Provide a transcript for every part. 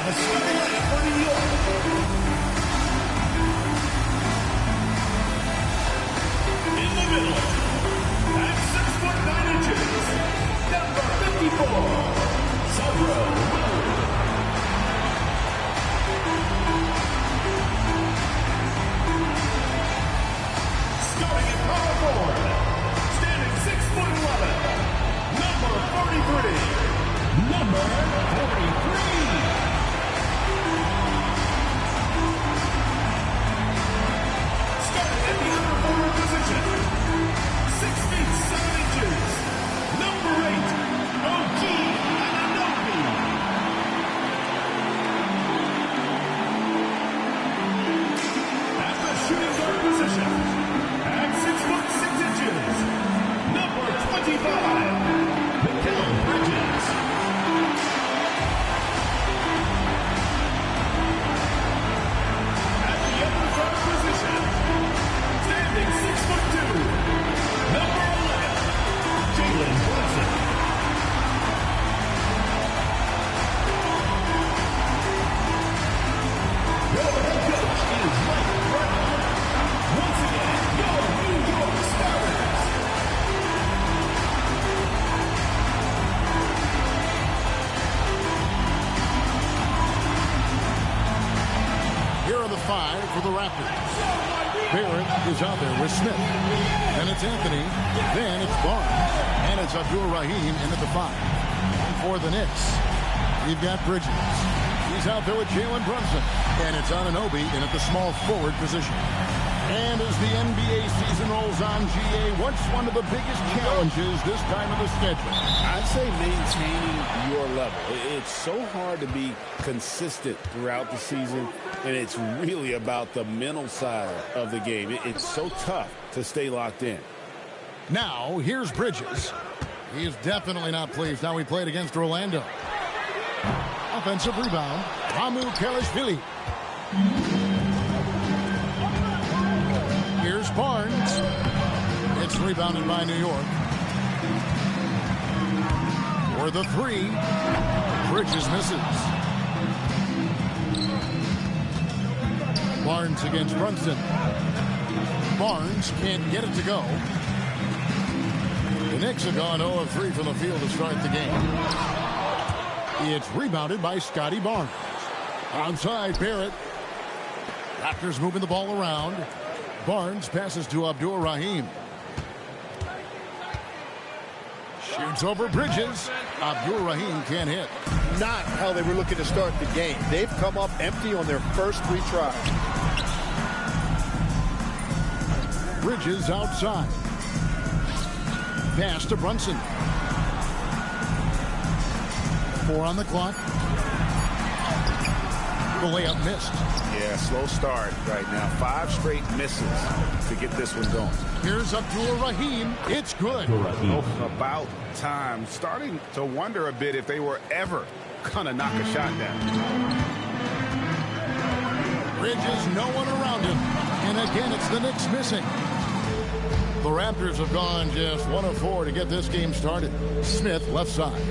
A stunning layup for New York. In the middle, at 6'9" number 54, Sabro. Starting at power forward, standing 6'11", number 43. Number 43. Starting at the upper forward position, 6 feet 7 inches, number 8, Oki Anunoby. At the shooting guard position, at 6 foot 6 inches, number 25, Mikal Bridges. At the upper front position, standing 6'2", number 11, Jalen Brunson. Your head coach is Mike Brown. Once again, your New York Starters. Here are the 5 for the Raptors. Barrett is out there with Smith. Then it's Anthony. Then it's Barnes. And it's Abdul-Rahim in at the 5. And for the Knicks, you've got Bridges. He's out there with Jalen Brunson. And it's Anunoby in at the small forward position. And as the NBA season rolls on, GA, what's one of the biggest challenges this time of the schedule? I'd say maintaining your level. It's so hard to be consistent throughout the season, and it's really about the mental side of the game. It's so tough to stay locked in. Now, here's Bridges. He is definitely not pleased how he played against Orlando. Offensive rebound, Hamu Kelishvili. Here's Barnes. It's rebounded by New York. For the 3, Bridges misses. Barnes against Brunson. Barnes can't get it to go. The Knicks have gone 0 of 3 from the field to start the game. It's rebounded by Scotty Barnes. Outside, Barrett. Raptors moving the ball around. Barnes passes to Abdul-Rahim. Shoots over Bridges. Abdul-Rahim can't hit. Not how they were looking to start the game. They've come up empty on their first 3 tries. Bridges outside. Pass to Brunson. 4 on the clock. The layup missed. Yeah, slow start right now. 5 straight misses to get this one going. Here's Abdul-Rahim. It's good. About time. Starting to wonder a bit if they were ever gonna knock a shot down. Bridges, no one around him. And again, it's the Knicks missing. The Raptors have gone just 1 of 4 to get this game started. Smith left side.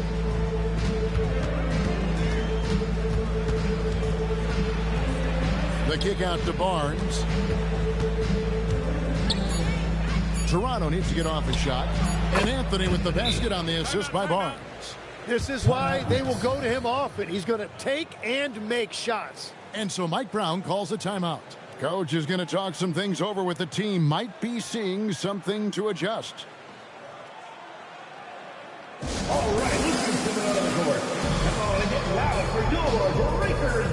The kick out to Barnes. Toronto needs to get off a shot. And Anthony with the basket on the assist by Barnes. This is why they will go to him often. He's going to take and make shots. And so Mike Brown calls a timeout. Coach is going to talk some things over with the team. Might be seeing something to adjust. All right, let's get to the court. Come on and get loud for your Breakers.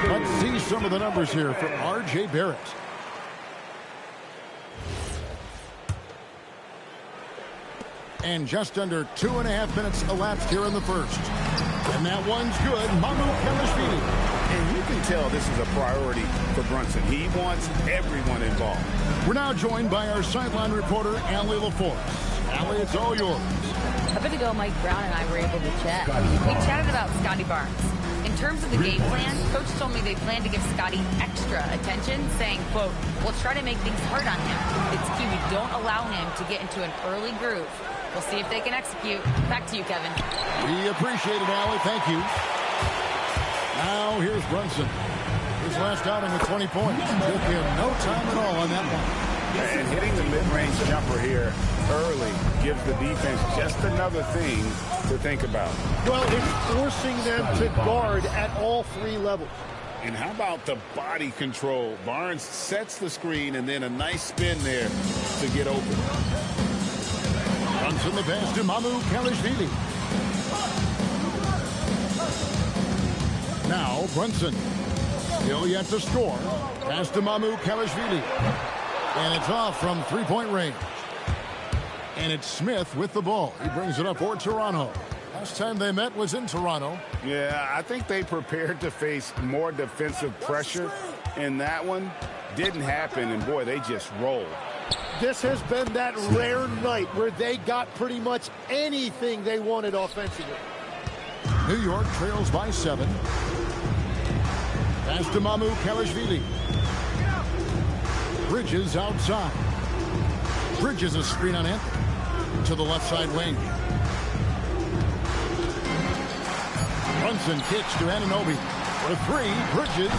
Let's see some of the numbers here for R.J. Barrett. And just under 2.5 minutes elapsed here in the first. And that one's good. Mamu Kelishvili. And you can tell this is a priority for Brunson. He wants everyone involved. We're now joined by our sideline reporter, Allie LaForce. Allie, it's all yours. A bit ago, Mike Brown and I were able to chat. We chatted about Scotty Barnes. And In terms of the game plan, Coach told me they plan to give Scotty extra attention, saying, quote, we'll try to make things hard on him. It's key we don't allow him to get into an early groove. We'll see if they can execute. Back to you, Kevin. We appreciate it, Allie. Thank you. Now here's Brunson. His last outing with 20 points. Took him no time at all on that one. And hitting the mid-range jumper here early gives the defense just another thing to think about. Well, it's forcing them to guard at all three levels. And how about the body control? Barnes sets the screen and then a nice spin there to get open. Runs in the pass to Mamu Kalashvili. Now Brunson. Still yet to score. Pass to Mamu Kalashvili. And it's off from three-point range. And it's Smith with the ball. He brings it up for Toronto. Last time they met was in Toronto. Yeah, I think they prepared to face more defensive pressure. And that one didn't happen. And, boy, they just rolled. This has been that rare night where they got pretty much anything they wanted offensively. New York trails by 7. Pass to Mamu Kalashvili. Bridges outside. Bridges a screen on it to the left side wing. Brunson kicks to Anunoby for 3. Bridges.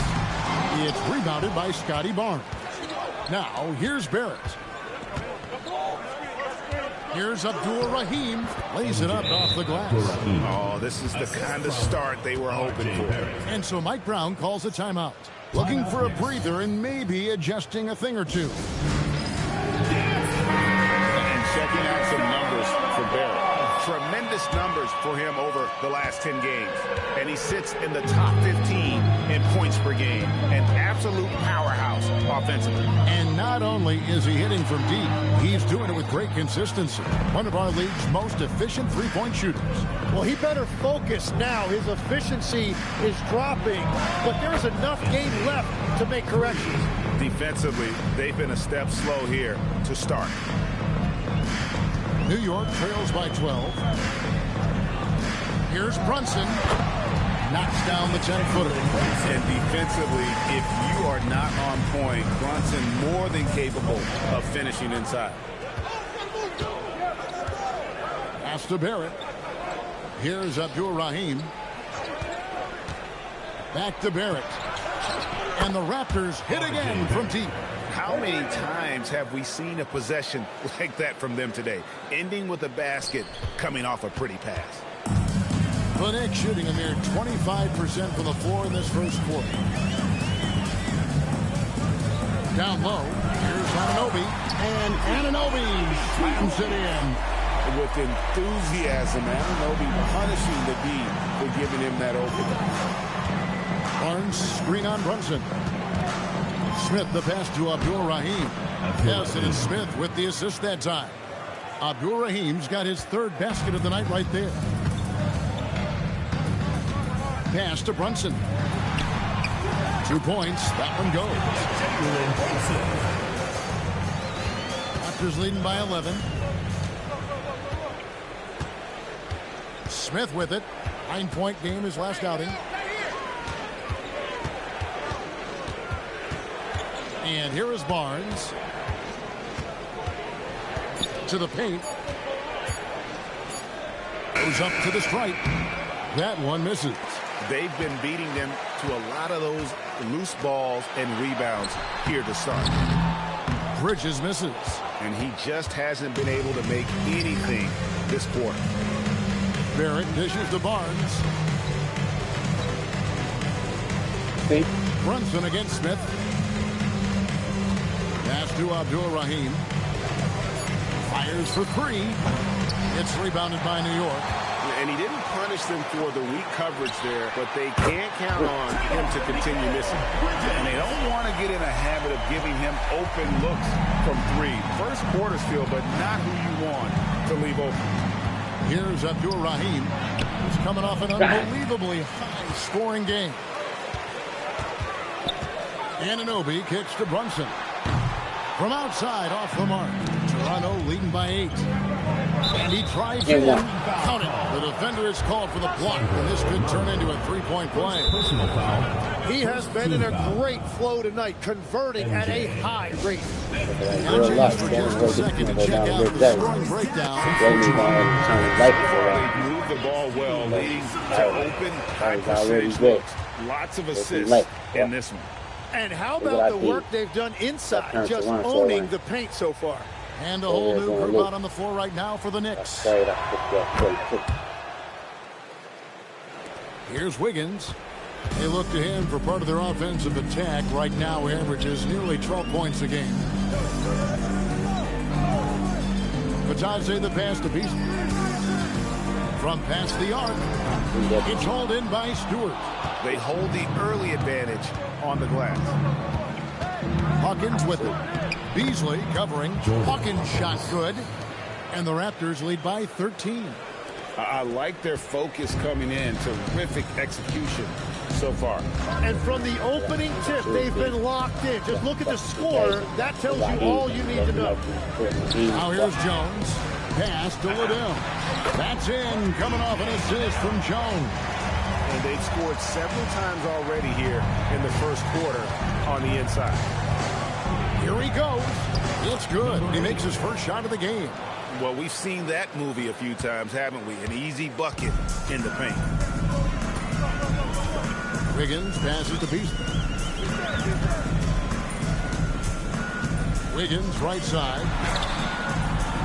It's rebounded by Scotty Barnes. Now here's Barrett. Here's Abdul Rahim. Lays it up off the glass. Oh, this is the kind of start they were hoping for. And so Mike Brown calls a timeout. Looking for a breather and maybe adjusting a thing or two. And checking out some numbers for Barrett. Tremendous numbers for him over the last 10 games. And he sits in the top 15 in points per game. An absolute powerhouse offensively. And not only is he hitting from deep, he's doing it with great consistency. One of our league's most efficient three-point shooters. Well, he better focus now. His efficiency is dropping, but there's enough game left to make corrections. Defensively, they've been a step slow here to start. New York trails by 12. Here's Brunson. Knocks down the 10-footer. And defensively, if you are not on point, Brunson more than capable of finishing inside. Pass to Barrett. Here's Abdul Rahim. Back to Barrett. And the Raptors hit again from deep. How many times have we seen a possession like that from them today? Ending with a basket coming off a pretty pass. The Knicks shooting a mere 25% from the floor in this first quarter. Down low, here's Anunoby. And Anunoby slams it in. With enthusiasm, Anunoby punishing the D for giving him that opening. Barnes screen on Brunson. Smith the pass to Abdul Rahim. Yes, it is Smith with the assist that time. Abdul Rahim's got his 3rd basket of the night right there. Pass to Brunson. 2 points. That one goes. Raptors leading by 11. Smith with it. 9-point game his last outing. And here is Barnes. To the paint. Goes up to the stripe. That one misses. They've been beating them to a lot of those loose balls and rebounds here to start. Bridges misses. And he just hasn't been able to make anything this quarter. Barrett dishes to Barnes. Brunson against Smith. Pass to Abdul Rahim. Fires for 3. It's rebounded by New York. And he didn't punish them for the weak coverage there, but they can't count on him to continue missing. And they don't want to get in a habit of giving him open looks from 3. First quarter's feel, but not who you want to leave open. Here's Abdul Rahim. He's coming off an unbelievably high-scoring game. Anunoby kicks to Brunson. From outside, off the mark. Toronto leading by 8. And he drives in. Count it. The defender is called for the block, and this could turn into a three-point play. Personal foul. He has been in a great flow tonight, converting at a high rate. Now James for just a second to check out the scoring breakdown. They move the ball well, leading to open, high-percentage looks. Lots of assists in this one. And how about the work they've done inside, just owning the paint so far? And a whole new group out on the floor right now for the Knicks. Here's Wiggins. They look to him for part of their offensive attack. Right now averages nearly 12 points a game. Batadze the pass to Beasley. From past the arc. It's hauled in by Stewart. They hold the early advantage on the glass. Hawkins with it. Beasley covering. Hawkins shot good. And the Raptors lead by 13. I like their focus coming in. Terrific execution so far. And from the opening tip, they've been locked in. Just look at the score. That tells you all you need to know. Now here's Jones. Pass to Liddell. That's in. Coming off an assist from Jones. And they've scored several times already here in the first quarter on the inside. Here he goes. It's good. He makes his first shot of the game. Well, we've seen that movie a few times, haven't we? An easy bucket in the paint. Wiggins passes to Beasley. Wiggins right side.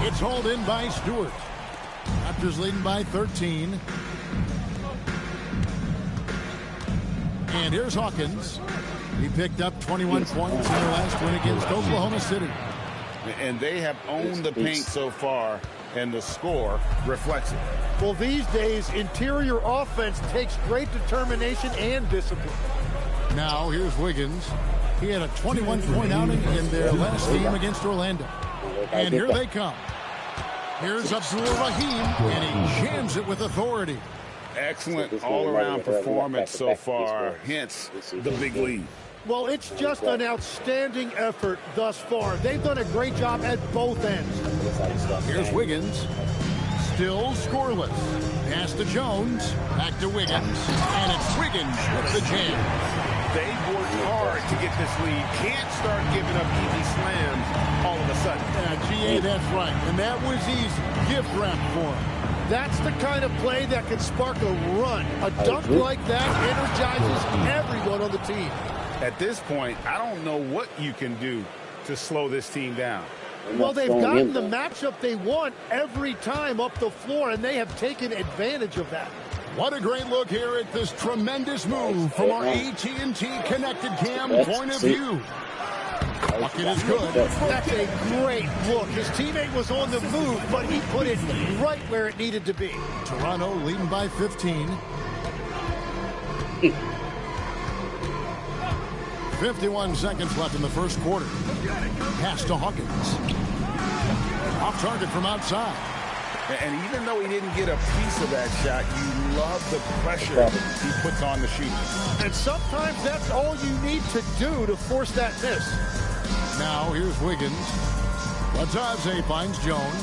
It's hauled in by Stewart. Raptors leading by 13. And here's Hawkins. He picked up 21 points in their last win against Oklahoma City. And they have owned the paint so far, and the score reflects it. Well, these days, interior offense takes great determination and discipline. Now, here's Wiggins. He had a 21-point outing in their last game against Orlando. And here they come. Here's Abdul-Rahim, and he jams it with authority. Excellent all-around performance so far, hence the big lead. Well, it's just an outstanding effort thus far. They've done a great job at both ends. Here's Wiggins. Still scoreless. Pass to Jones. Back to Wiggins. And it's Wiggins with the jam. They've worked hard to get this lead. Can't start giving up easy slams all of a sudden. GA, that's right. And that was easy. Gift wrap for him. That's the kind of play that can spark a run. A dunk like that energizes everyone on the team. At this point, I don't know what you can do to slow this team down. Well, they've gotten the matchup they want every time up the floor, and they have taken advantage of that. What a great look here at this tremendous move from our AT&T Connected Cam point of view. Bucket is good. That's a great look. His teammate was on the move, but he put it right where it needed to be. Toronto leading by 15. 51 seconds left in the first quarter. Pass to Hawkins. Off target from outside. And even though he didn't get a piece of that shot, you love the pressure he puts on the shooter. And sometimes that's all you need to do to force that miss. Now here's Wiggins. Batadze finds Jones.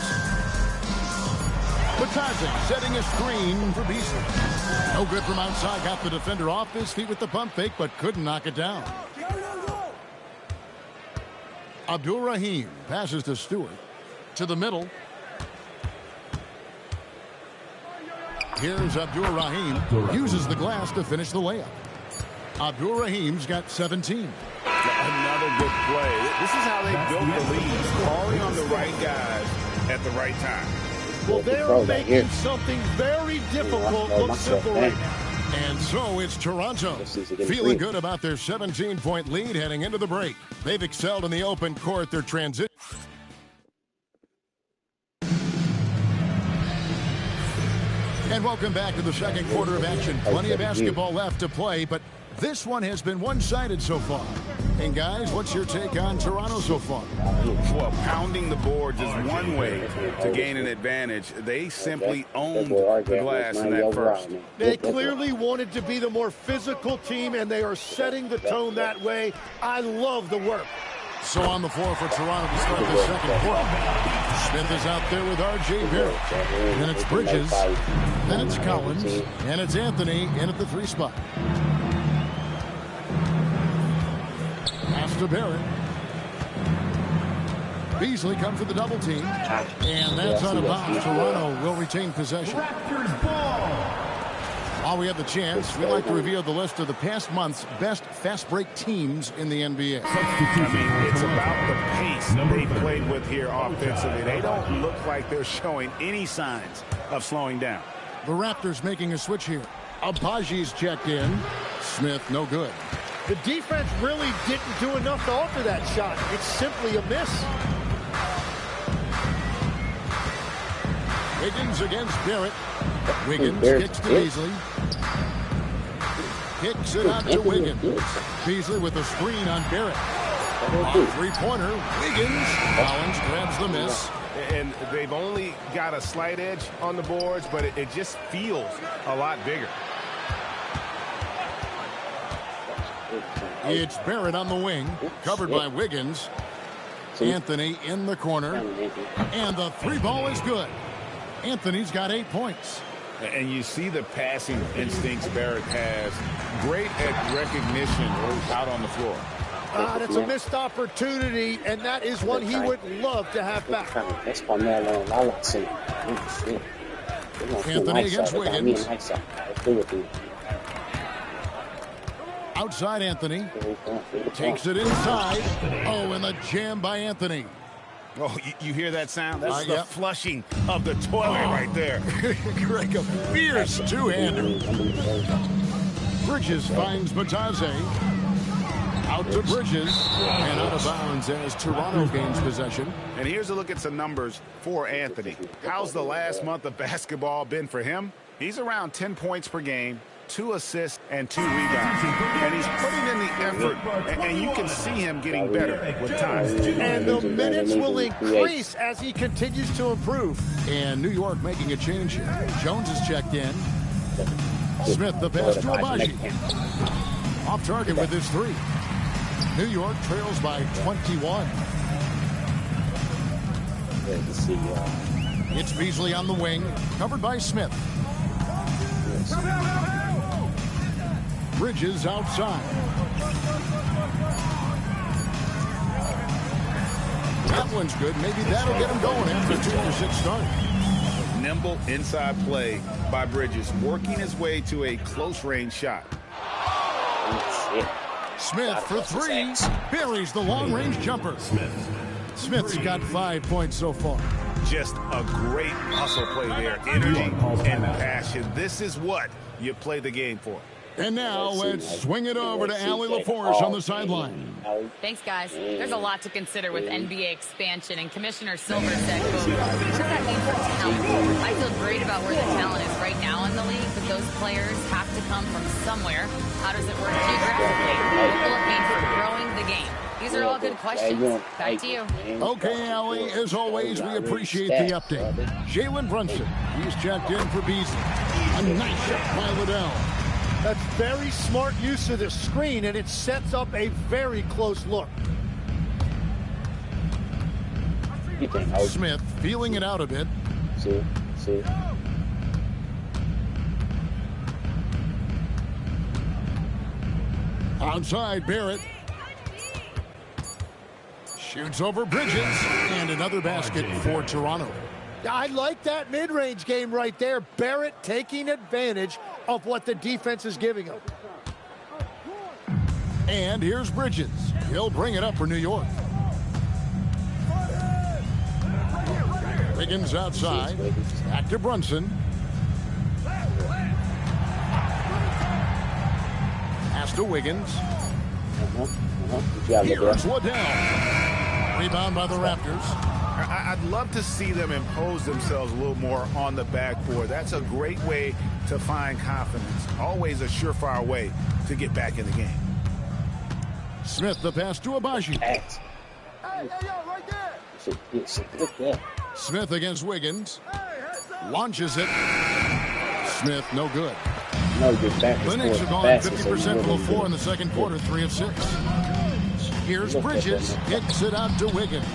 Batadze setting a screen for Beasley. No good from outside. Got the defender off his feet with the pump fake, but couldn't knock it down. Abdul-Rahim passes to Stewart. To the middle. Here's Abdul-Rahim. Uses the glass to finish the layup. Abdul-Rahim's got 17. Another good play. This is how they built the lead. Calling on the right guys at the right time. Well, they're making something very difficult look simple right now. And so it's Toronto feeling good about their 17-point lead heading into the break. They've excelled in the open court. Their transition. And welcome back to the second quarter of action. Plenty of basketball left to play, but this one has been one-sided so far. And guys, what's your take on Toronto so far? Well, pounding the boards is one way to gain an advantage. They simply owned the glass in that first. They clearly wanted to be the more physical team, and they are setting the tone that way. I love the work. So on the floor for Toronto to start the second quarter. Smith is out there with R.J. Barrett. Then it's Bridges. Then it's Collins. And it's Anthony in at the 3 spot. Pass to Barrett. Beasley comes with the double team. And that's out of bounds. Toronto will retain possession. Raptors ball. While we have the chance, we'd like to reveal the list of the past month's best fast break teams in the NBA. I mean, it's about the pace they played with here offensively. They don't look like they're showing any signs of slowing down. The Raptors making a switch here. Abaji's checked in. Smith, no good. The defense really didn't do enough to alter that shot. It's simply a miss. Wiggins against Barrett. Wiggins kicks to Beasley. Kicks it out to Wiggins. Beasley with a screen on Barrett. On three-pointer, Wiggins. Collins grabs the miss. And they've only got a slight edge on the boards, but it just feels a lot bigger. It's Barrett on the wing, covered by Wiggins. Anthony in the corner. And the 3-ball is good. Anthony's got 8 points. And you see the passing instincts Barrett has. Great at recognition out on the floor. That's a missed opportunity, and that is one he would love to have back. Anthony against Wiggins. Outside Anthony. Takes it inside. Oh, and the jam by Anthony. Oh, you hear that sound? That's the flushing of the toilet right there. Greg, a fierce two-hander. Bridges finds Bataze. Out to Bridges. And out of bounds as Toronto gains possession. And here's a look at some numbers for Anthony. How's the last month of basketball been for him? He's around 10 points per game, 2 assists, and 2 rebounds. And he's putting in the effort, and you can see him getting better with time. And the minutes will increase as he continues to improve. And New York making a change here. Jones is checked in. Smith the pass to Abaji. Off target with his 3. New York trails by 21. It's Beasley on the wing, covered by Smith. Bridges outside. That one's good. Maybe that'll get him going after a 2-for-6 start. Nimble inside play by Bridges, working his way to a close-range shot. Smith for 3. Buries the long-range jumper. Smith's got 5 points so far. Just a great hustle play there. Energy and passion. This is what you play the game for. And now let's swing it over to Allie LaForce on the sideline. Thanks, guys. There's a lot to consider with NBA expansion, and Commissioner Silver said, quote, what does that mean for talent? I feel great about where the talent is right now in the league, but those players have to come from somewhere. How does it work geographically? What will it mean for growing the game? These are all good questions. Back to you. Okay, Allie, as always, we appreciate the update. Jalen Brunson, he's checked in for Beasley. A nice shot by Liddell. That's very smart use of the screen, and it sets up a very close look. Smith feeling it out a bit. Outside Barrett. Shoots over Bridges. And another basket for Toronto. I like that mid-range game right there. Barrett taking advantage of what the defense is giving him. And here's Bridges. He'll bring it up for New York. Wiggins outside. Back to Brunson. Pass to Wiggins. Here's Liddell. Rebound by the Raptors. I'd love to see them impose themselves a little more on the backboard. That's a great way to find confidence. Always a surefire way to get back in the game. Smith the pass to Abaji. Smith against Wiggins. Launches it. Smith no good. Clinics have gone 50% from the floor in the second quarter, 3 of 6. Here's Bridges. Hits it out to Wiggins.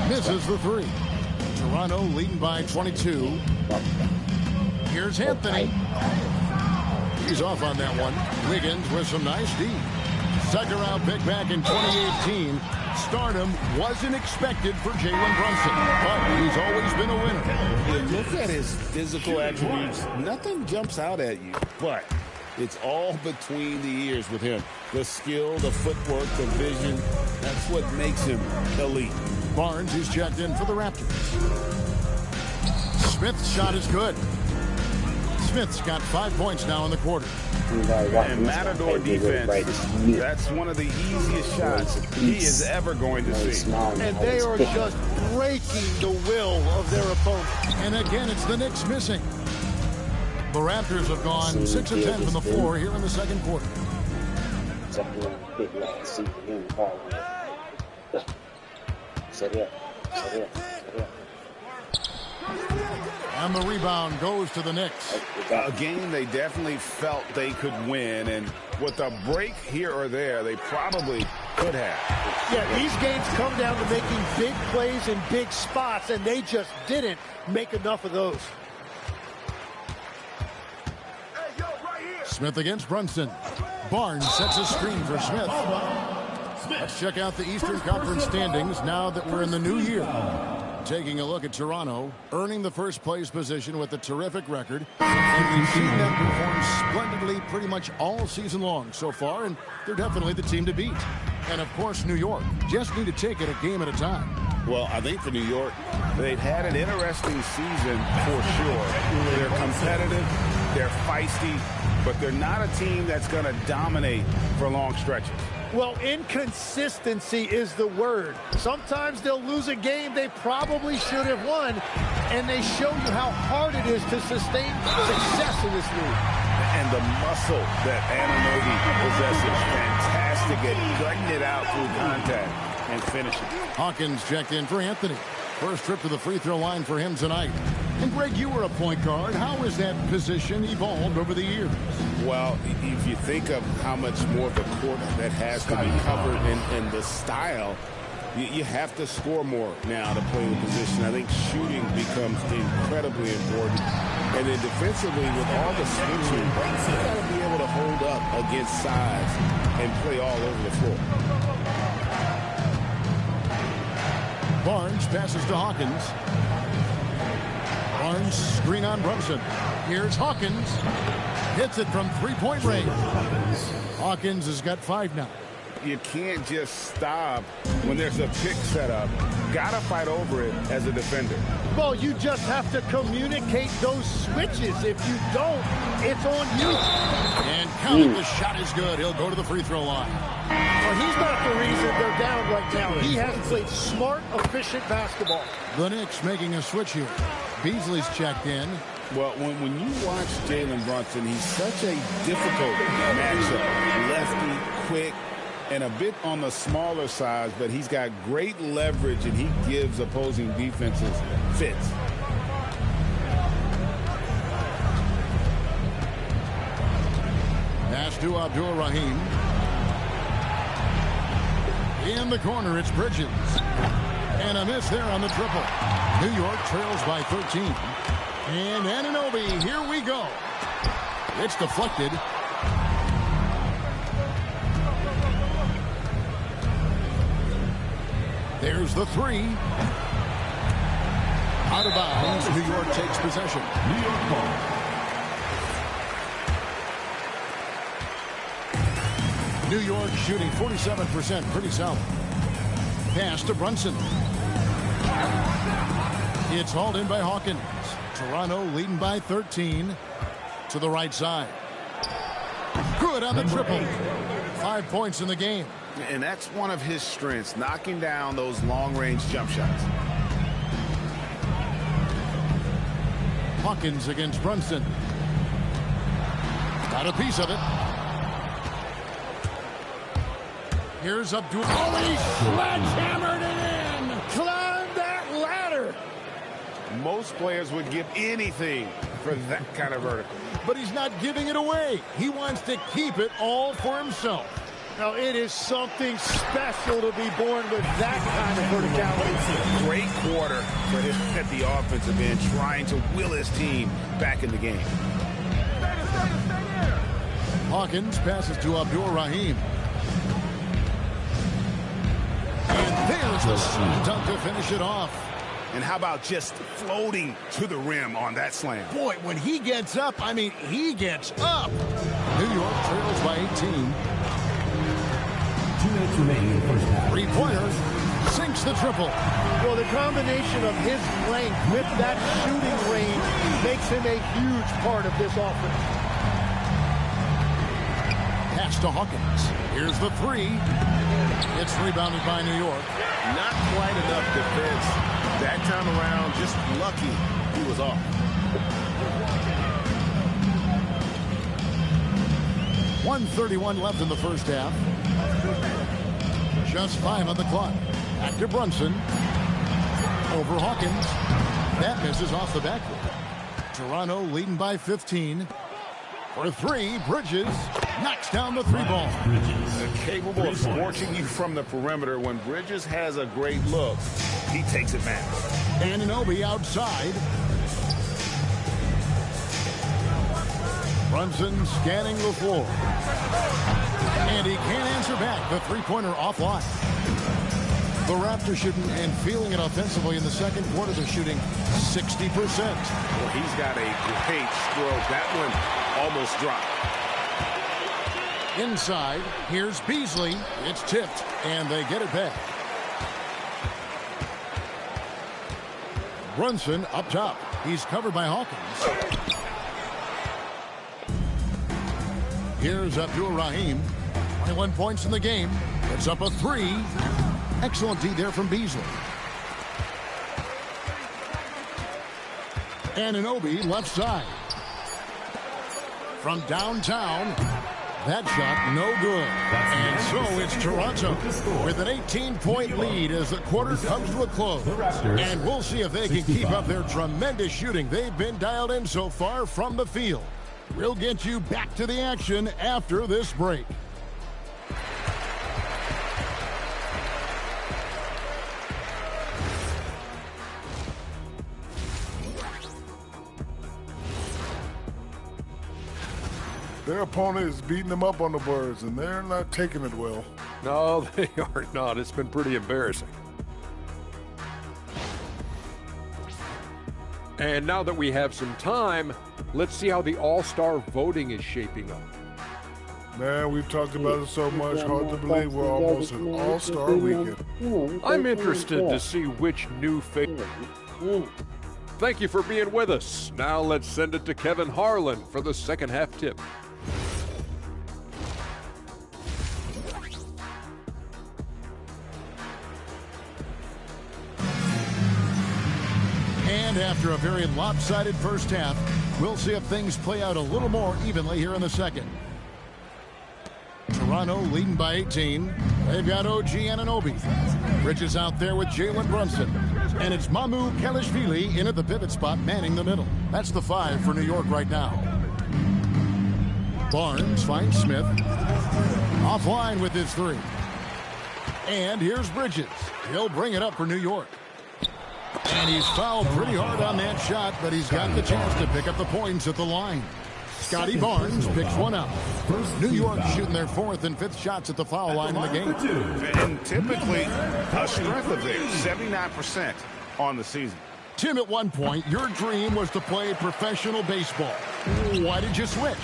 Misses the three. Toronto leading by 22. Here's Anthony. He's off on that one. Wiggins with some nice D. Second round pick back in 2018. Stardom wasn't expected for Jalen Brunson, but he's always been a winner. You look at his physical attributes, nothing jumps out at you, but it's all between the ears with him. The skill, the footwork, the vision, that's what makes him elite. Barnes is checked in for the Raptors. Smith's shot is good. Smith's got 5 points now in the quarter. And Matador defense, that's one of the easiest shots he is ever going to see. And they are just breaking the will of their opponent. And again, it's the Knicks missing. The Raptors have gone 6 of 10 from the floor here in the second quarter. And the rebound goes to the Knicks. A game they definitely felt they could win, and with a break here or there, they probably could have. Yeah, these games come down to making big plays in big spots, and they just didn't make enough of those. Smith against Brunson. Barnes sets a screen for Smith. Let's check out the Eastern Conference standings now that we're in the new year. Taking a look at Toronto, earning the first place position with a terrific record. And we've seen them perform splendidly pretty much all season long so far, and they're definitely the team to beat. And, of course, New York just need to take it a game at a time. Well, I think for New York, they've had an interesting season for sure. They're competitive, they're feisty, but they're not a team that's going to dominate for long stretches. Well, inconsistency is the word. Sometimes they'll lose a game they probably should have won, and they show you how hard it is to sustain success in this league. And the muscle that Anunoby possesses, fantastic at gutting it out through contact and finishing. Hawkins checked in for Anthony. First trip to the free throw line for him tonight. And Greg, you were a point guard. How has that position evolved over the years? Well, if you think of how much more of the court that has to be covered and the style, you have to score more now to play the position. I think shooting becomes incredibly important. And then defensively, with all the switching, you got to be able to hold up against size and play all over the floor. Barnes passes to Hawkins. Barnes screen on Brunson. Here's Hawkins. Hits it from three-point range. Hawkins has got 5 now. You can't just stop when there's a pick set up. Got to fight over it as a defender. Well, you just have to communicate those switches. If you don't, it's on you. And counting, the shot is good. He'll go to the free throw line. Well, he's not the reason they're down right now. He has played smart, efficient basketball. The Knicks making a switch here. Beasley's checked in. Well, when you watch Jalen Brunson, he's such a difficult matchup. Lefty, quick, and a bit on the smaller side, but he's got great leverage, and he gives opposing defenses fits. Pass to Abdul-Rahim. In the corner, it's Bridges. And a miss there on the triple. New York trails by 13. And Anunoby, here we go. It's deflected. There's the three. Out of bounds. New York takes possession. New York ball. New York shooting 47%. Pretty solid. Pass to Brunson. It's hauled in by Hawkins. Toronto leading by 13 to the right side. Good on the triple. 5 points in the game. And that's one of his strengths, knocking down those long-range jump shots. Hawkins against Brunson. Got a piece of it. Here's Abdul. Oh, he sledgehammered it in. Climb that ladder. Most players would give anything for that kind of vertical. But he's not giving it away. He wants to keep it all for himself. Now, it is something special to be born with that kind of verticality. Great quarter for him at the offensive end, trying to will his team back in the game. Hawkins passes to Abdur-Rahim. And there's the slam dunk to finish it off. And how about just floating to the rim on that slam? Boy, when he gets up, I mean, he gets up. New York trails by 18. 2 minutes remaining in the first half. Three-pointer sinks the triple. Well, the combination of his length with that shooting range makes him a huge part of this offense. Pass to Hawkins. Here's the three. It's rebounded by New York. Not quite enough defense. That time around, just lucky he was off. .131 left in the first half. Just 5 on the clock. Back to Brunson. Over Hawkins. That misses off the backboard. Toronto leading by 15. For three, Bridges knocks down the three ball. Capable of scorching you from the perimeter. When Bridges has a great look, he takes advantage. Anunoby outside. Brunson scanning the floor. And he can't answer back. The three-pointer offline. The Raptors shooting and feeling it offensively in the second quarter. They're shooting 60%. Well, he's got a great stroke. That one almost dropped. Inside, here's Beasley. It's tipped, and they get it back. Brunson up top. He's covered by Hawkins. Here's Abdur-Rahim. 21 points in the game. It's up a three. Excellent D there from Beasley. Anunoby left side. From downtown. That shot no good. And so it's Toronto with an 18-point lead as the quarter comes to a close. And we'll see if they can keep up their tremendous shooting. They've been dialed in so far from the field. We'll get you back to the action after this break. Their opponent is beating them up on the boards, and they're not taking it well. No, they are not. It's been pretty embarrassing. And now that we have some time, let's see how the All-Star voting is shaping up. Man, we've talked about it so much, hard to believe we're almost an All-Star weekend. I'm interested to see which new face. Thank you for being with us. Now let's send it to Kevin Harlan for the second half tip. And after a very lopsided first half, we'll see if things play out a little more evenly here in the second. Toronto leading by 18. They've got OG Anunoby. Bridges out there with Jalen Brunson. And it's Mamu Kelishvili in at the pivot spot, manning the middle. That's the 5 for New York right now. Barnes finds Smith. Offline with his 3. And here's Bridges. He'll bring it up for New York. And he's fouled pretty hard on that shot, but he's got the chance to pick up the points at the line. Scotty Barnes picks one up. New York shooting their 4th and 5th shots at the foul line in the game. And typically, a strength of theirs, 79% on the season. Tim, at one point, your dream was to play professional baseball. Why did you switch?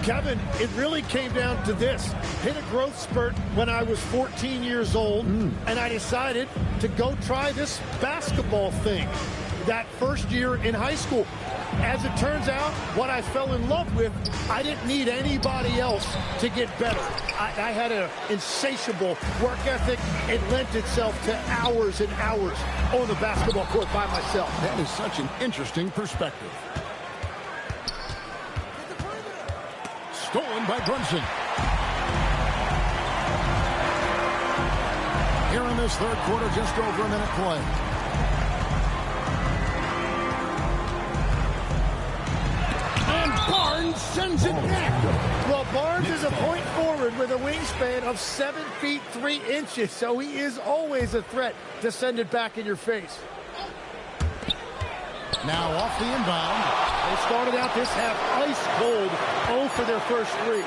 Kevin, it really came down to this. Hit a growth spurt when I was 14 years old, and I decided to go try this basketball thing that first year in high school. As it turns out, what I fell in love with, I didn't need anybody else to get better. I had an insatiable work ethic. It lent itself to hours and hours on the basketball court by myself. That is such an interesting perspective. Stolen by Brunson. Here in this third quarter, just over a minute play. And Barnes sends it back. Well, Barnes is a point forward with a wingspan of 7 feet 3 inches, so he is always a threat to send it back in your face. Now off the inbound. They started out this half ice cold, 0 for their first 3.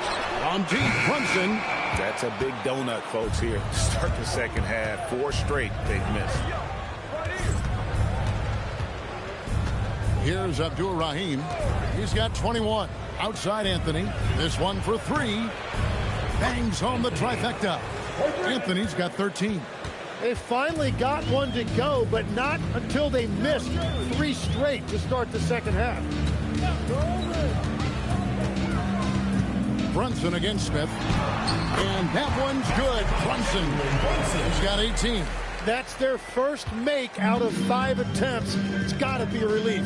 On deep, Brunson. That's a big donut, folks, here. Start the second half. 4 straight they've missed. Here's Abdul-Rahim. He's got 21. Outside Anthony. This one for 3. Bangs home the trifecta. Anthony's got 13. They finally got one to go, but not until they missed 3 straight to start the second half. Brunson against Smith. And that one's good. Brunson. He's got 18. That's their first make out of 5 attempts. It's got to be a relief.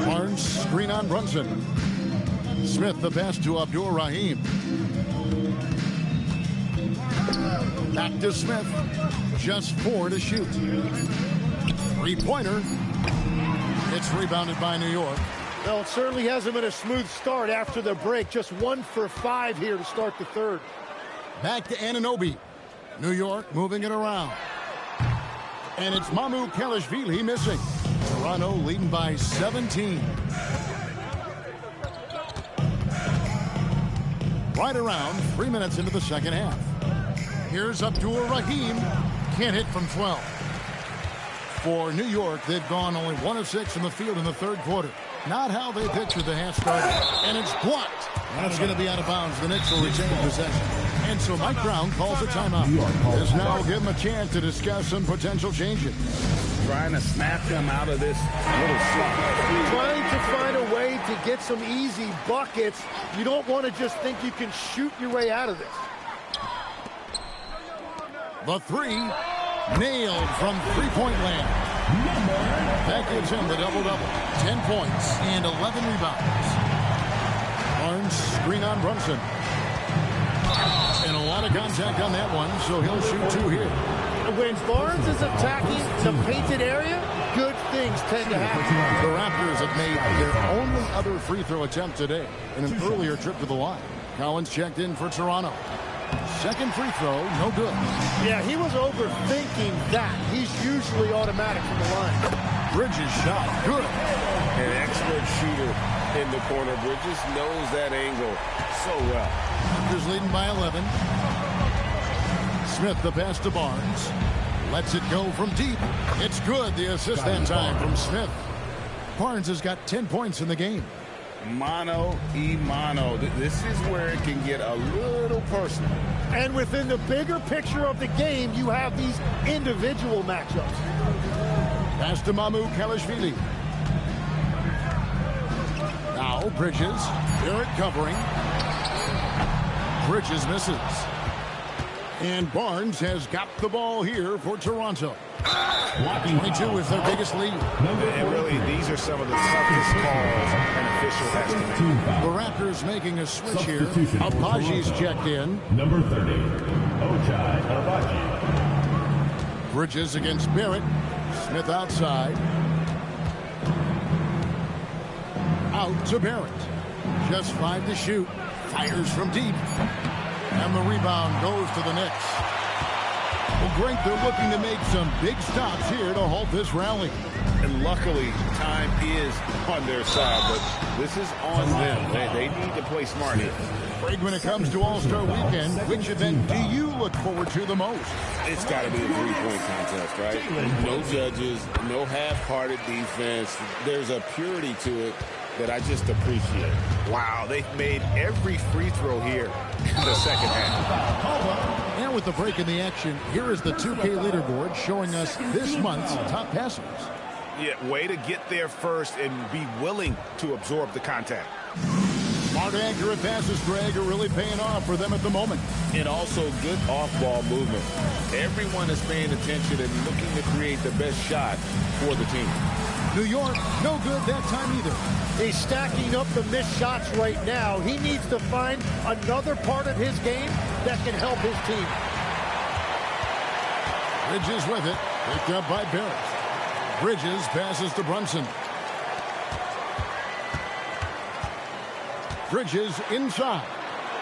Barnes, screen on Brunson. Smith the pass to Abdul-Rahim. Back to Smith. Just 4 to shoot. 3-pointer. It's rebounded by New York. Well, it certainly hasn't been a smooth start after the break. Just 1 for 5 here to start the third. Back to Anunoby. New York moving it around. And it's Mamu Kelishvili missing. Toronto leading by 17. Right around 3 minutes into the second half. Here's Abdul-Rahim. Can't hit from 12. For New York, they've gone only 1 of 6 in the field in the third quarter. Not how they pictured the half started. And it's blocked. That's going to be out of bounds. The Knicks will retain possession. And so Mike Brown calls a timeout. This now will give him a chance to discuss some potential changes. Trying to snap them out of this little slump. Trying to find a way to get some easy buckets. You don't want to just think you can shoot your way out of this. The 3 nailed from three-point land. That gives him the double-double. 10 points and 11 rebounds. Barnes screen on Brunson. And a lot of contact on that one, so he'll shoot 2 here. When Barnes is attacking the painted area, good things tend to happen. The Raptors have made their only other free throw attempt today in an earlier trip to the line. Collins checked in for Toronto. Second free throw, no good. Yeah, he was overthinking that. He's usually automatic from the line. Bridges shot, good. An expert shooter in the corner. Bridges knows that angle so well. Raptors leading by 11. Smith the pass to Barnes. Lets it go from deep. It's good. The assist that time from Smith. Barnes has got 10 points in the game. Mano y mano. This is where it can get a little personal. And within the bigger picture of the game, you have these individual matchups. Pass to Mamu Kelishvili. Now Bridges. Barrett covering. Bridges misses. And Barnes has got the ball here for Toronto. 22 is their biggest lead. And really, these are some of the toughest calls an official has to make. The Raptors making a switch here. Abaji's checked in. Number 30, Ochai Abaji. Bridges against Barrett. Smith outside. Out to Barrett. Just 5 to shoot. Fires from deep. And the rebound goes to the Knicks. Well, Greg, they're looking to make some big stops here to halt this rally. And luckily, time is on their side, but this is on them. They need to play smart here. Greg, when it comes to All-Star Weekend, which event do you look forward to the most? It's got to be a three-point contest, right? No judges, no half-hearted defense. There's a purity to it that I just appreciate. Wow, they've made every free throw here in the second half. And with the break in the action, here is the 2K leaderboard showing us this month's top passers. Yeah, way to get there first and be willing to absorb the contact. Smart, accurate passes, Greg, are really paying off for them at the moment. And also good off-ball movement. Everyone is paying attention and looking to create the best shot for the team. New York, no good that time either. He's stacking up the missed shots right now. He needs to find another part of his game that can help his team. Bridges with it. Picked up by Barrett. Bridges passes to Brunson. Bridges inside.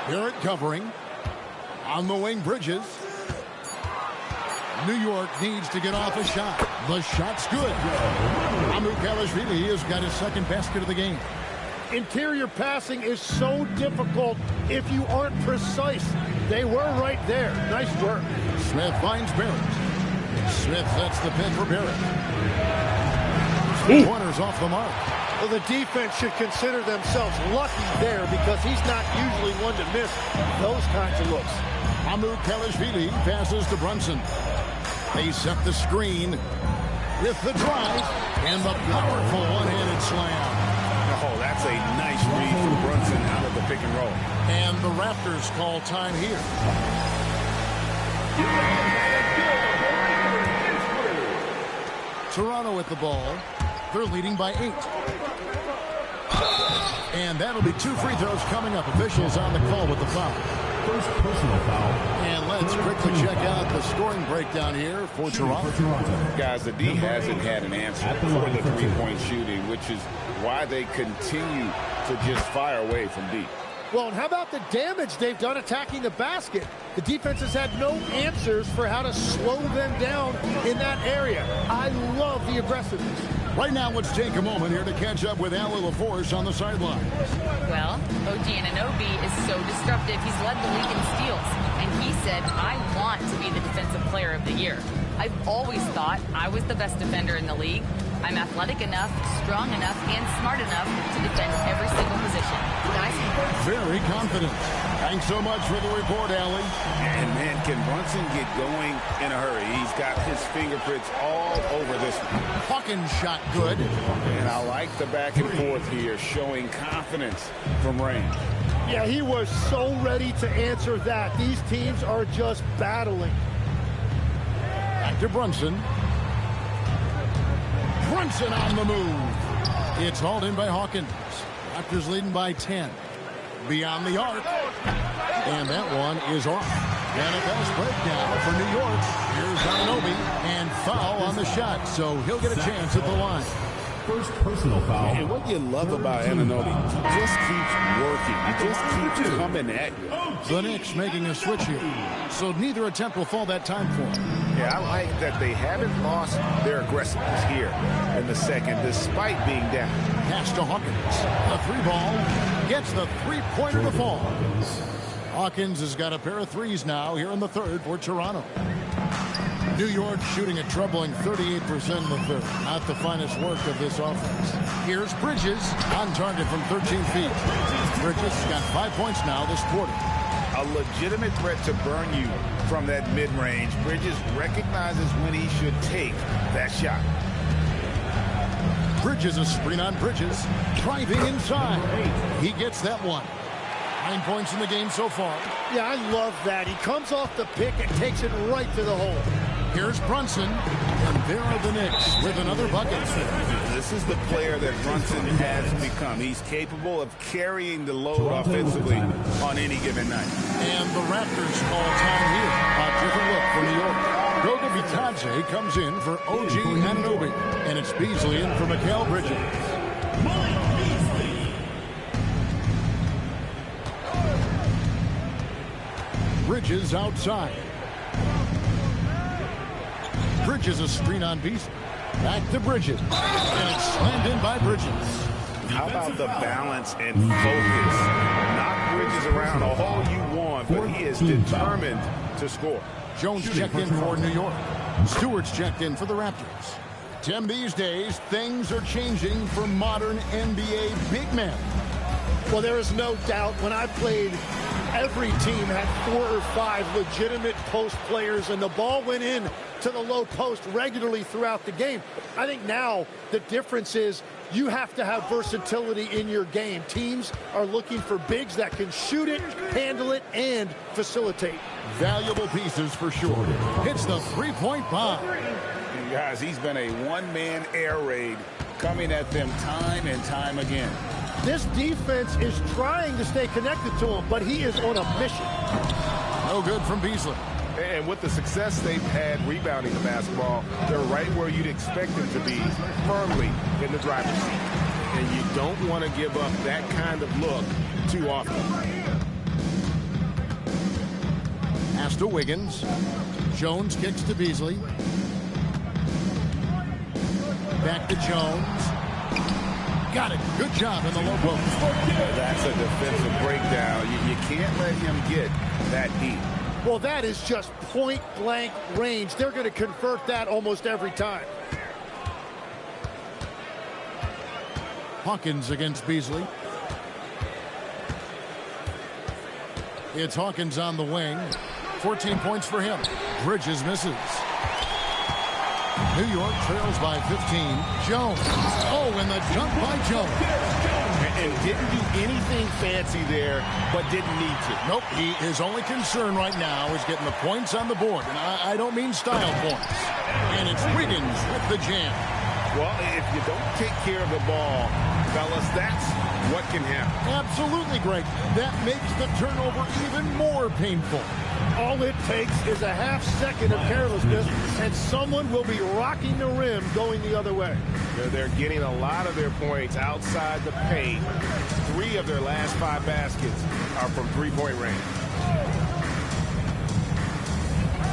Barrett covering. On the wing, Bridges. New York needs to get off a shot. The shot's good. MyNBAYr3 has got his second basket of the game. Interior passing is so difficult if you aren't precise. They were right there. Nice work. Smith finds Barrett. Smith sets the pin for Barrett. Corners off the mark. Well, the defense should consider themselves lucky there because he's not usually one to miss those kinds of looks. MyNBAYr3 passes to Brunson. They set the screen with the drive and the powerful one-handed slam. Oh, that's a nice read from Brunson out of the pick and roll. And the Raptors call time here. Toronto with the ball. They're leading by 8. And that'll be 2 free throws coming up. Officials on the call with the foul. First personal foul. And let's quickly check out the scoring breakdown here for Toronto. Guys, the D hasn't had an answer for the three-point shooting, which is why they continue to just fire away from deep. Well, and how about the damage they've done attacking the basket? The defense has had no answers for how to slow them down in that area. I love the aggressiveness. Right now, let's take a moment here to catch up with Allie LaForce on the sideline. Well, OG Anunoby is so disruptive. He's led the league in steals. And he said, I want to be the defensive player of the year. I've always thought I was the best defender in the league. I'm athletic enough, strong enough, and smart enough to defend every single position. Nice. Very confident. Thanks so much for the report, Allie. And, man, can Brunson get going in a hurry? He's got his fingerprints all over this one. Hawkins shot good. And I like the back and forth here, showing confidence from range. Yeah, he was so ready to answer that. These teams are just battling. Back to Brunson. Brunson on the move. It's hauled in by Hawkins. Raptors leading by 10. Beyond the arc. And that one is off. And a fast breakdown for New York. Here's Anunoby. And foul on the shot. So he'll get a chance at the line. First personal foul. And what you love about Anunoby, he just keeps working. He just keeps coming at you. The Knicks making a switch here. So neither attempt will fall that time for him. Yeah, I like that they haven't lost their aggressiveness here in the second, despite being down. Pass to Hawkins. The 3-ball gets the 3-pointer to fall. Hawkins has got a pair of threes now here in the third for Toronto. New York shooting a troubling 38% in the third. Not the finest work of this offense. Here's Bridges on target from 13 feet. Bridges got 5 points now this quarter. A legitimate threat to burn you from that mid-range. Bridges recognizes when he should take that shot. Bridges, a screen on Bridges. Driving inside. He gets that one. 9 points in the game so far. Yeah, I love that. He comes off the pick and takes it right to the hole. Here's Brunson, and there are the Knicks with another bucket. This is the player that Brunson has become. He's capable of carrying the load offensively on any given night. And the Raptors call time here. A different look for New York. Goga Bitadze comes in for OG Anunoby, and it's Beasley in for Mikal Bridges. Bridges outside. Bridges a screen on Beasley. Back to Bridges. And it's slammed in by Bridges. How about the balance and focus? Knock Bridges around all you want, but he is determined to score. Jones checked in for New York. Stewart's checked in for the Raptors. Tim, these days, things are changing for modern NBA big men. Well, there is no doubt when I played, every team had 4 or 5 legitimate post players, and the ball went in to the low post regularly throughout the game. I think now the difference is you have to have versatility in your game. Teams are looking for bigs that can shoot it, handle it, and facilitate. Valuable pieces for sure. Hits the 3-point bomb. Guys, he's been a one-man air raid coming at them time and time again. This defense is trying to stay connected to him, but he is on a mission. No good from Beasley. And with the success they've had rebounding the basketball, they're right where you'd expect them to be, firmly in the driver's seat. And you don't want to give up that kind of look too often. Pass to Wiggins. Jones kicks to Beasley. Back to Jones. Got it. Good job in the low post. That's a defensive breakdown. You can't let him get that deep. Well, that is just point-blank range. They're going to convert that almost every time. Hawkins against Beasley. It's Hawkins on the wing. 14 points for him. Bridges misses. New York trails by 15. Jones. Oh, and the jump by Jones. And didn't do anything fancy there, but didn't need to. Nope. His only concern right now is getting the points on the board. And I don't mean style points. And it's Wiggins with the jam. Well, if you don't take care of the ball, fellas, that's what can happen. Absolutely, Greg. That makes the turnover even more painful. All it takes is a half second of carelessness, and someone will be rocking the rim going the other way. They're getting a lot of their points outside the paint. 3 of their last 5 baskets are from three-point range.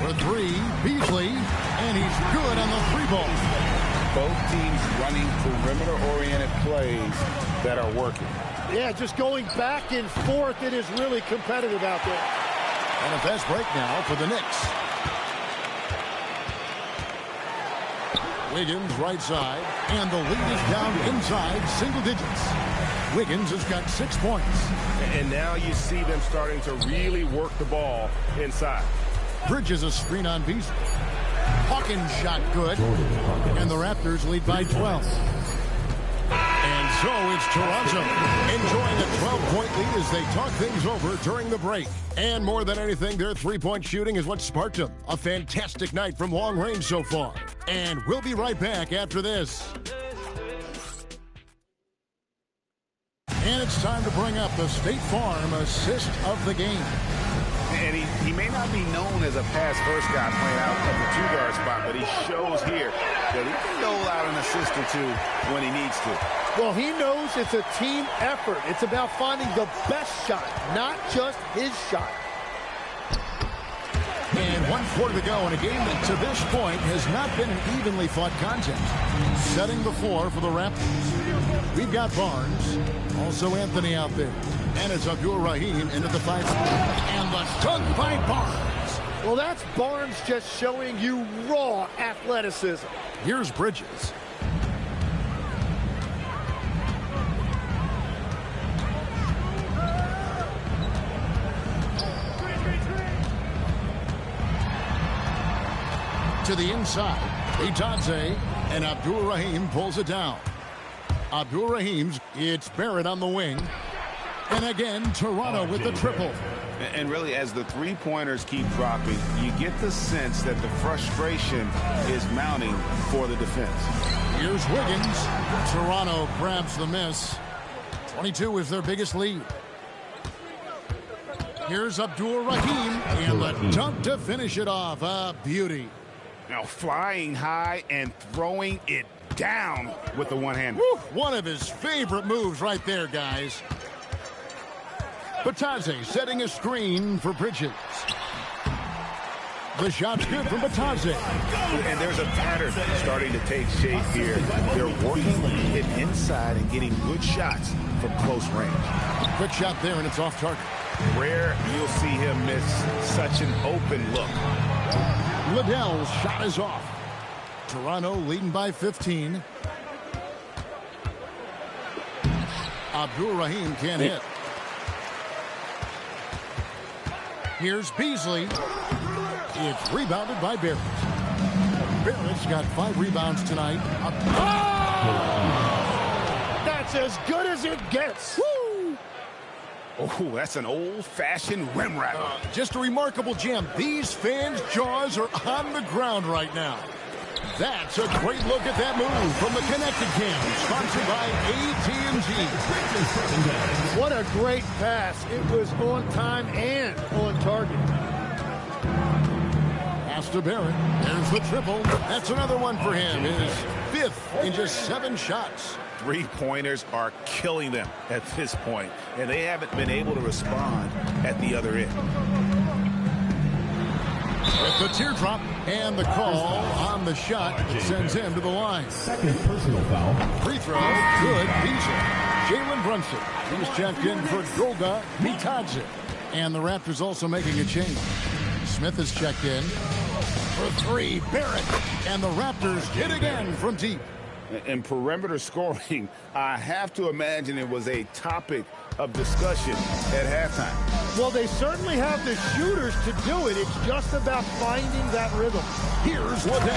For 3, Beasley, and he's good on the 3-ball. Both teams running perimeter-oriented plays that are working. Yeah, just going back and forth. It is really competitive out there. And a fast break now for the Knicks. Wiggins right side, and the lead is down inside single digits. Wiggins has got 6 points. And now you see them starting to really work the ball inside. Bridges a screen on Beasley. Hawkins shot good, and the Raptors lead by 12. And so it's Toronto enjoying a 12-point lead as they talk things over during the break. And more than anything, their three-point shooting is what sparked them. A fantastic night from long range so far. And we'll be right back after this. And it's time to bring up the State Farm assist of the game. And he may not be known as a pass-first guy playing out of the 2-guard spot, but he shows here that he can dole out an assist or 2 when he needs to. Well, he knows it's a team effort. It's about finding the best shot, not just his shot. And 1:40 to go in a game that to this point has not been an evenly fought contest. Setting the floor for the Raptors. We've got Barnes, also Anthony out there. And it's Abdul-Rahim into the 5. And the dunk by Barnes. Well, that's Barnes just showing you raw athleticism. Here's Bridges. To the inside, Itadze, and Abdul-Rahim pulls it down. Abdul-Rahim's, it's Barrett on the wing. And again, Toronto with the triple. And really, as the three-pointers keep dropping, you get the sense that the frustration is mounting for the defense. Here's Wiggins. Toronto grabs the miss. 22 is their biggest lead. Here's Abdul-Rahim, and the dunk to finish it off. A beauty. Now flying high and throwing it down with the one-hand. One of his favorite moves right there, guys. Batadze setting a screen for Bridges. The shot's good from Batadze. And there's a pattern starting to take shape here. They're working it inside and getting good shots from close range. Quick shot there, and it's off target. Rare you'll see him miss such an open look. Liddell's shot is off. Toronto leading by 15. Abdul-Rahim can't hit. Here's Beasley. It's rebounded by Barrett. Barrett's got 5 rebounds tonight. That's as good as it gets. Woo! Oh, that's an old-fashioned rim wrap. Just a remarkable jam. These fans' jaws are on the ground right now. That's a great look at that move from the Connected Cam, sponsored by AT&T. What a great pass. It was on time and on target. Pass to Barrett. There's the triple. That's another one for him. His 5th in just 7 shots. Three-pointers are killing them at this point, and they haven't been able to respond at the other end. With the teardrop and the call on the shot that sends him to the line. Second personal foul. Free throw, good, Beasley. Jalen Brunson, he's checked in for Goga Bitadze. And the Raptors also making a change. Smith is checked in for three, Barrett. And the Raptors hit again from deep. In perimeter scoring, I have to imagine it was a topic of discussion at halftime. Well, they certainly have the shooters to do it. It's just about finding that rhythm. Here's Waddell.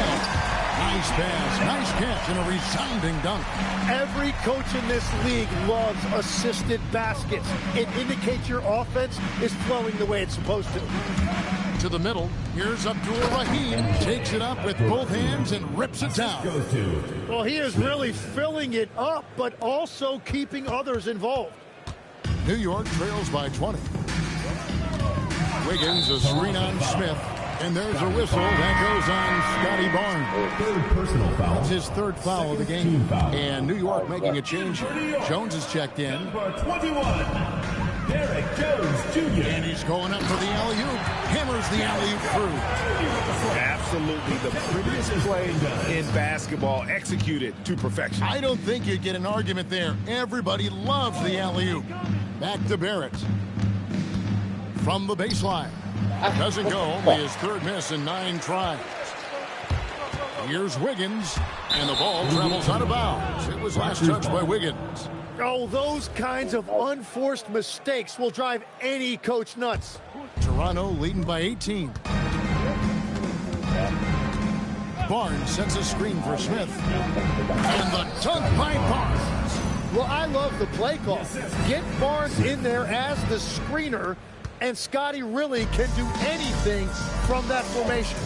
Nice pass, nice catch, and a resounding dunk. Every coach in this league loves assisted baskets. It indicates your offense is flowing the way it's supposed to. To the middle, here's Abdul-Rahim. Takes it up with both hands and rips it down. Well, he is really filling it up, but also keeping others involved. New York trails by 20. Wiggins, a screen on Smith. And there's a whistle that goes on Scotty Barnes. Third personal foul. That's his third foul of the game. And New York making a change here. Jones is checked in. Number 21, Derek Jones Jr. And he's going up for the alley-oop. Hammers the alley-oop through. Absolutely the prettiest play in basketball, executed to perfection. I don't think you'd get an argument there. Everybody loves the alley-oop. Back to Barrett. From the baseline. Doesn't go. Only his third miss in 9 tries. Here's Wiggins. And the ball travels out of bounds. It was last touched by Wiggins. Oh, those kinds of unforced mistakes will drive any coach nuts. Toronto leading by 18. Barnes sends a screen for Smith. And the dunk by Barnes. Well, I love the play call. Get Barnes in there as the screener, and Scotty really can do anything from that formation.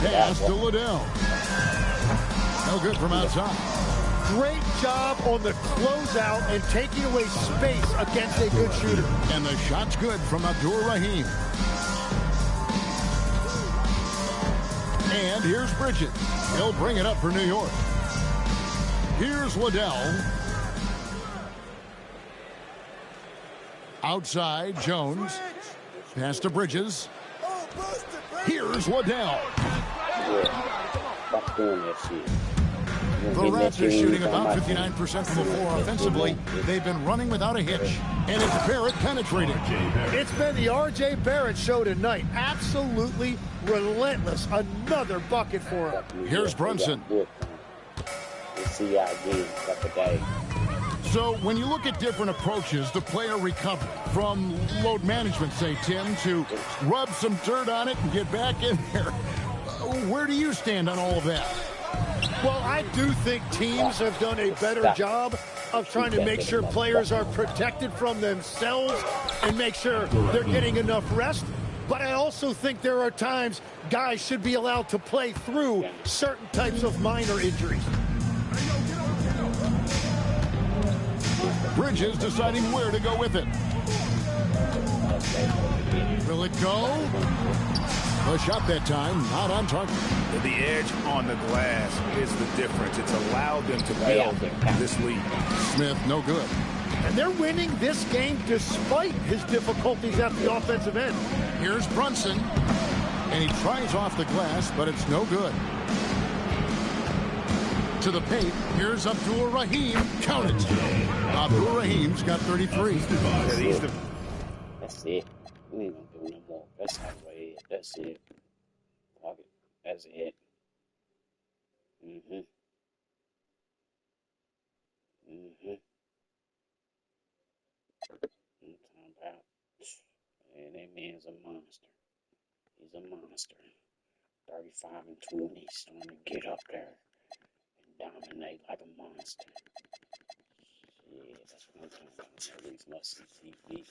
Pass to Liddell. No good from outside. Great job on the closeout and taking away space against a good shooter. And the shot's good from Abdul-Rahim. And here's Bridges. He'll bring it up for New York. Here's Liddell. Outside, Jones. Pass to Bridges. Here's Liddell. The Raptors shooting about 59% from the floor offensively. They've been running without a hitch. And it's Barrett penetrating. It's been the R.J. Barrett show tonight. Absolutely relentless. Another bucket for him. Here's Brunson. So when you look at different approaches to player recovery, from load management, say, Tim, to rub some dirt on it and get back in there, where do you stand on all of that? Well, I do think teams have done a better job of trying to make sure players are protected from themselves and make sure they're getting enough rest. But I also think there are times guys should be allowed to play through certain types of minor injuries. Bridges deciding where to go with it. Will it go? A shot that time, not on target. The edge on the glass is the difference. It's allowed them to build this lead. Smith, no good. And they're winning this game despite his difficulties at the offensive end. Here's Brunson. And he tries off the glass, but it's no good. To the paint, here's Abdul-Rahim. Count it. Abdul-Rahim's got 33. That's it. We ain't gonna do no more. That's how way. That's it. Fuck it. That's it. I'm talking about. Man, that man's a monster. He's a monster. 35 and 20. He's starting to get up there and dominate like a monster. Yeah, that's what I'm talking about. At least must see TV.